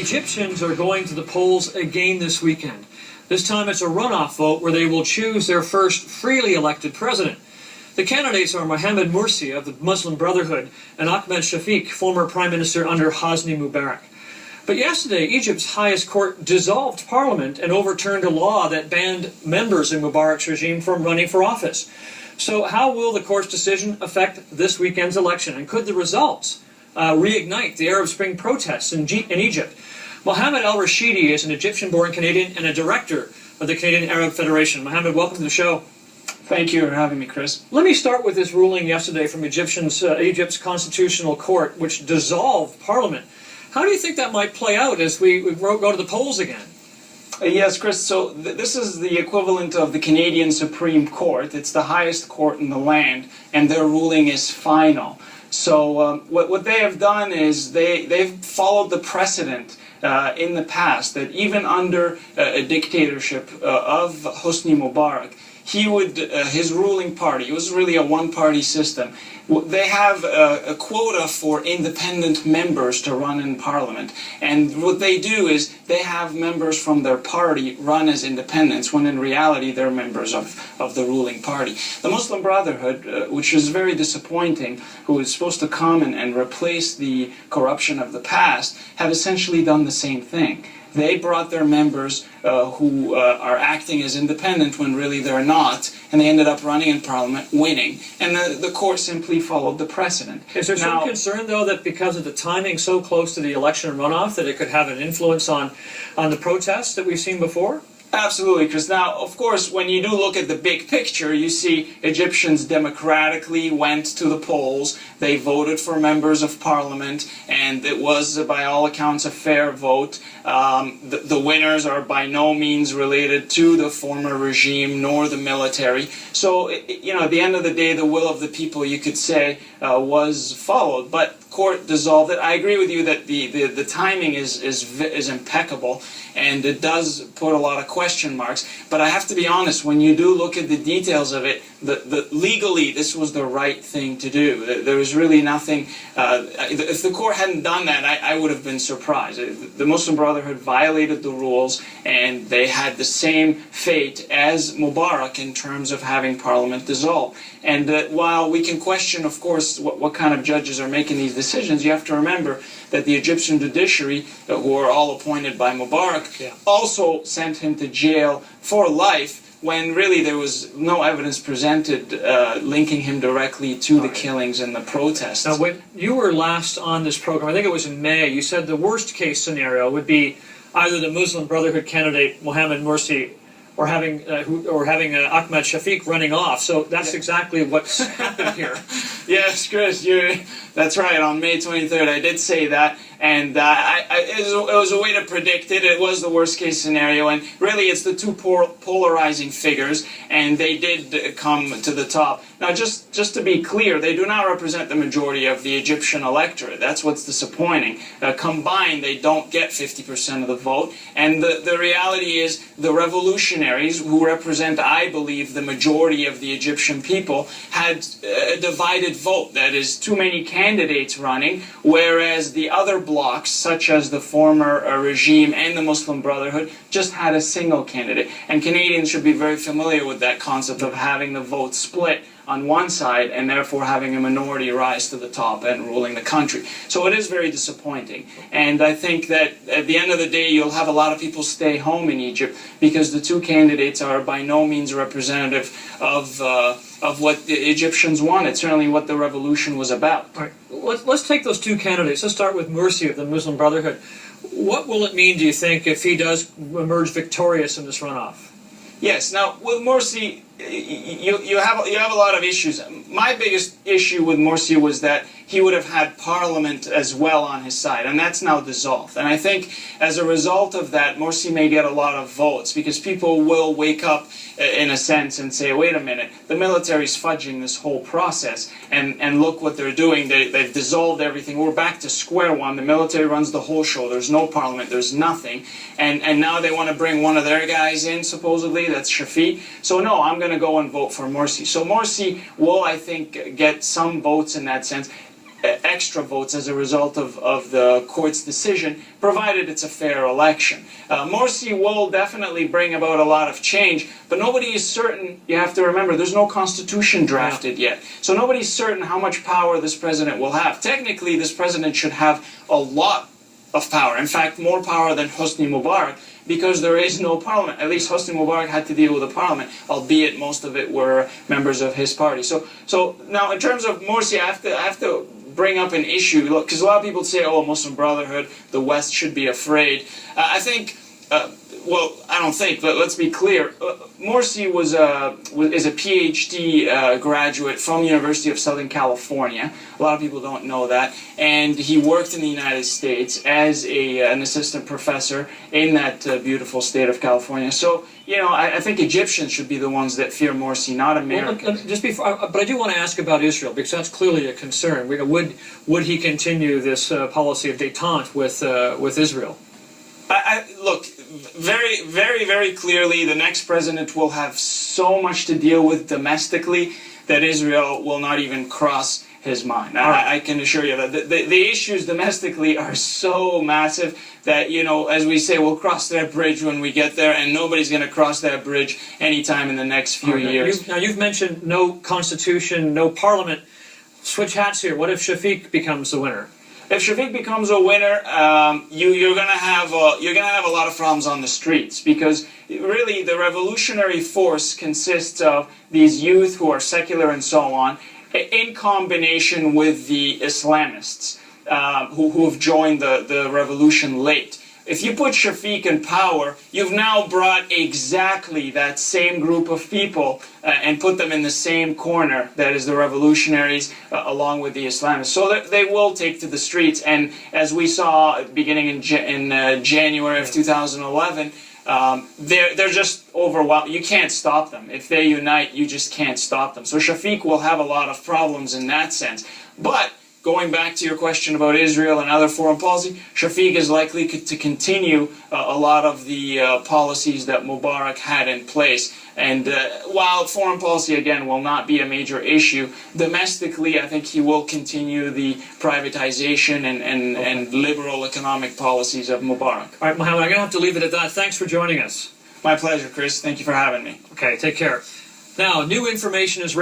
Egyptians are going to the polls again this weekend. This time it's a runoff vote where they will choose their first freely elected president. The candidates are Mohamed Morsi of the Muslim Brotherhood and Ahmed Shafiq, former prime minister under Hosni Mubarak. But yesterday, Egypt's highest court dissolved parliament and overturned a law that banned members in Mubarak's regime from running for office. So how will the court's decision affect this weekend's election? And could the results reignite the Arab Spring protests in Egypt? Mohamed Rashidy is an Egyptian-born Canadian and a director of the Canadian Arab Federation. Mohamed, welcome to the show. Thank you for having me, Chris. Let me start with this ruling yesterday from Egypt's constitutional court, which dissolved parliament. How do you think that might play out as we go to the polls again? Yes, Chris, so this is the equivalent of the Canadian Supreme Court. It's the highest court in the land, and their ruling is final. So what they have done is they've followed the precedent in the past that even under a dictatorship of Hosni Mubarak, his ruling party, it was really a one-party system. They have a quota for independent members to run in parliament. And what they do is they have members from their party run as independents, when in reality they're members of the ruling party. The Muslim Brotherhood, which is very disappointing, who is supposed to come and replace the corruption of the past, have essentially done the same thing. They brought their members who are acting as independent when really they're not, and they ended up running in parliament, winning. And the court simply followed the precedent. Is there some concern, though, that because of the timing so close to the election runoff, that it could have an influence on the protests that we've seen before? Absolutely, Chris. Now, of course, when you do look at the big picture, you see Egyptians democratically went to the polls. They voted for members of parliament, and it was, by all accounts, a fair vote. The winners are by no means related to the former regime nor the military. So, at the end of the day, the will of the people, you could say, was followed. But court dissolved it. I agree with you that the timing is impeccable, and it does put a lot of question marks. But I have to be honest, when you do look at the details of it, legally this was the right thing to do. There was really nothing. If the court hadn't done that, I would have been surprised. The Muslim Brotherhood violated the rules, and they had the same fate as Mubarak in terms of having parliament dissolved. And while we can question, of course, what kind of judges are making these decisions, you have to remember that the Egyptian judiciary, who are all appointed by Mubarak, also sent him to jail for life, when really there was no evidence presented linking him directly to the killings and the protests. Now, when you were last on this program, I think it was in May, you said the worst case scenario would be either the Muslim Brotherhood candidate Mohamed Morsi or having Ahmed Shafiq running off. So that's exactly what's happened here. Yes, Chris, that's right. On May 23rd, I did say that, and it was a way to predict it. It was the worst case scenario, and really it's the two polarizing figures, and they did come to the top. Now, just to be clear, they do not represent the majority of the Egyptian electorate. That's what's disappointing. Combined, they don't get 50% of the vote, and the reality is the revolutionaries, who represent, I believe, the majority of the Egyptian people, had a divided vote. That is, too many candidates running, whereas the other blocs, such as the former regime and the Muslim Brotherhood, just had a single candidate. And Canadians should be very familiar with that concept of having the vote split on one side and therefore having a minority rise to the top and ruling the country. So it is very disappointing. And I think that at the end of the day, you'll have a lot of people stay home in Egypt because the two candidates are by no means representative of what the Egyptians wanted, certainly what the revolution was about. All right. Let's take those two candidates. Let's start with Morsi of the Muslim Brotherhood. What will it mean, do you think, if he does emerge victorious in this runoff? Yes. Now, with Morsi, you have a lot of issues. My biggest issue with Morsi was that he would have had Parliament as well on his side, and that's now dissolved. And I think as a result of that, Morsi may get a lot of votes because people will wake up in a sense and say, wait a minute, the military's fudging this whole process, and look what they're doing. They've dissolved everything. We're back to square one. The military runs the whole show. There's no Parliament. There's nothing. And now they want to bring one of their guys in, supposedly. That's Shafiq. So no, I'm going to go and vote for Morsi. So Morsi will, I think, get some votes in that sense. extra votes as a result of the court's decision, provided it's a fair election. Morsi will definitely bring about a lot of change, but nobody is certain. You have to remember, there's no constitution drafted yet. So nobody's certain how much power this president will have. Technically, this president should have a lot of power. In fact, more power than Hosni Mubarak, because there is no parliament. At least Hosni Mubarak had to deal with a parliament, albeit most of it were members of his party. So now in terms of Morsi, I have to bring up an issue, because a lot of people say, oh, Muslim Brotherhood, the West should be afraid. I think, well, I don't think, but let's be clear. Morsi is a PhD graduate from the University of Southern California. A lot of people don't know that. And he worked in the United States as an assistant professor in that beautiful state of California. So, you know, I think Egyptians should be the ones that fear Morsi, not Americans. Well, just before, but I do want to ask about Israel, because that's clearly a concern. Would he continue this policy of détente with Israel? Look, very, very, very clearly, the next president will have so much to deal with domestically that Israel will not even cross his mind. I can assure you that the issues domestically are so massive that, you know, as we say, we'll cross that bridge when we get there, and nobody's going to cross that bridge anytime in the next few years. Now, you've mentioned no constitution, no parliament. Switch hats here. What if Shafiq becomes the winner? If Shafiq becomes a winner, you're gonna have a lot of problems on the streets, because really the revolutionary force consists of these youth who are secular and so on, in combination with the Islamists who have joined the revolution late. If you put Shafiq in power, you've now brought exactly that same group of people and put them in the same corner, that is the revolutionaries, along with the Islamists. So they will take to the streets, and as we saw beginning in January of 2011, they're just overwhelmed. You can't stop them. If they unite, you just can't stop them. So Shafiq will have a lot of problems in that sense. But going back to your question about Israel and other foreign policy, Shafiq is likely to continue a lot of the policies that Mubarak had in place. And while foreign policy, again, will not be a major issue, domestically, I think he will continue the privatization and liberal economic policies of Mubarak. All right, Mohamed, I'm going to have to leave it at that. Thanks for joining us. My pleasure, Chris. Thank you for having me. Okay, take care. Now, new information is